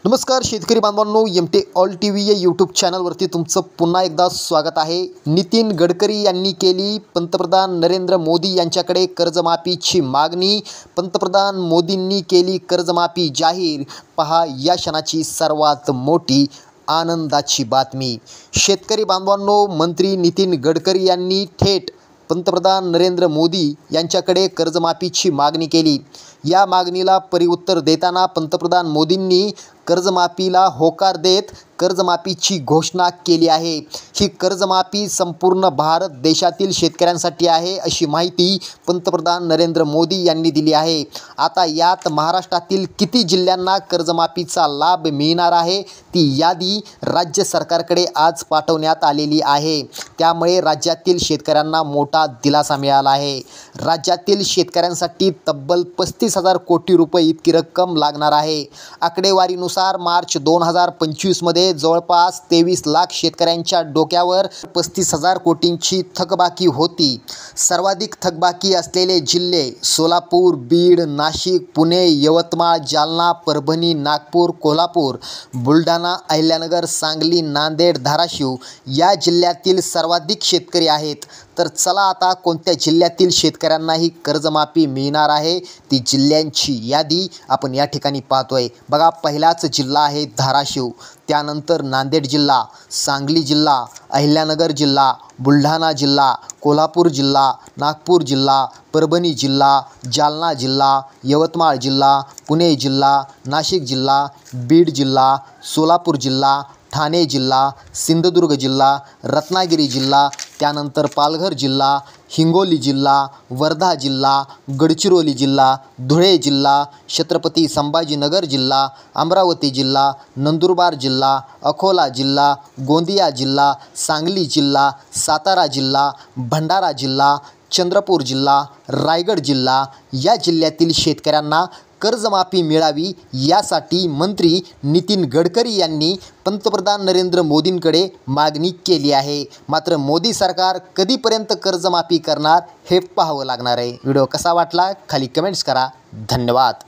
नमस्कार शेतकरी बांधवांनो, एमटे ऑल टी व्ही या यूट्यूब चॅनलवरती तुमचं पुन्हा एकदा स्वागत आहे। नितीन गडकरी यांनी केली पंतप्रधान नरेंद्र मोदी यांच्याकडे कर्जमाफीची मागणी। पंतप्रधान मोदींनी केली कर्जमाफी जाहीर। पहा या क्षणाची सर्वात मोठी आनंदाची बातमी। शेतकरी बांधवांनो, मंत्री नितीन गडकरी यांनी थेट पंतप्रधान नरेंद्र मोदी यांच्याकडे कर्जमाफीची मागणी केली। या मागणीला परिउत्तर देताना पंतप्रधान मोदींनी कर्जमाफीला होकार देत कर्जमाफीची घोषणा केली आहे। ही कर्जमाफी संपूर्ण भारत देशातील शेतकऱ्यांसाठी आहे अशी माहिती पंतप्रधान नरेंद्र मोदी यांनी दिली आहे। आता यात महाराष्ट्रातील किती जिल्ह्यांना कर्जमाफीचा लाभ मिळणार आहे ती यादी राज्य सरकारकडे आज पाठवण्यात आलेली आहे। त्यामुळे राज्यातील शेतकऱ्यांना मोठा दिलासा मिळाला आहे। राज्यातील शेतकऱ्यांसाठी तब्बल 35,000 कोटी रुपये इतकी रक्कम लागणार आहे। आकडेवारीनुसार मार्च 2025 मध्ये जवळपास 23 लाख शेतकऱ्यांच्या डोक्यावर 35,000 कोटींची थकबाकी होती। सर्वाधिक थकबाकी असलेले जिल्हे सोलापूर, बीड, नाशिक, पुणे, यवतमाळ, जालना, परभणी, नागपूर, कोल्हापूर, बुलढाणा, अहिल्यानगर, सांगली, नांदेड, धाराशिव या जिल्ह्यातील सर्वाधिक शेतकरी आहेत। तर चला आता कोणत्या जिल्ह्यातील शेतकऱ्यांना ही कर्जमाफी मिळणार आहे ती जिल्ह्यांची यादी आपण या ठिकाणी पाहतोय। बघा, पहिलाच जिल्हा आहे धाराशिव, त्यानंतर नांदेड जिल्हा, सांगली जिल्हा, अहिल्यानगर जिल्हा, बुलढाणा जिल्हा, कोल्हापूर जिल्हा, नागपूर जिल्हा, परभणी जिल्हा, जालना जिल्हा, यवतमाळ जिल्हा, पुणे जिल्हा, नाशिक जिल्हा, बीड जिल्हा, सोलापूर जिल्हा, ठाणे जिल्हा, सिंधुदुर्ग जिल्हा, रत्नागिरी जिल्हा, त्यानंतर पालघर जिल्हा, हिंगोली जिल्हा, वर्धा जिल्हा, गडचिरोली जिल्हा, धुळे जिल्हा, छत्रपती संभाजीनगर जिल्हा, अमरावती जिल्हा, नंदुरबार जिल्हा, अकोला जिल्हा, गोंदिया जिल्हा, सांगली जिल्हा, सातारा जिल्हा, भंडारा जिल्हा, चंद्रपूर जिल्हा, रायगड जिल्हा या जिल्ह्यातील शेतकऱ्यांना कर्जमाफी मिळावी यासाठी मंत्री नितीन गडकरी यांनी पंतप्रधान नरेंद्र मोदींकडे मागणी केली आहे। मात्र मोदी सरकार कधीपर्यंत कर्जमाफी करणार हे पाहावं लागणार आहे। व्हिडिओ कसा वाटला खाली कमेंट्स करा। धन्यवाद।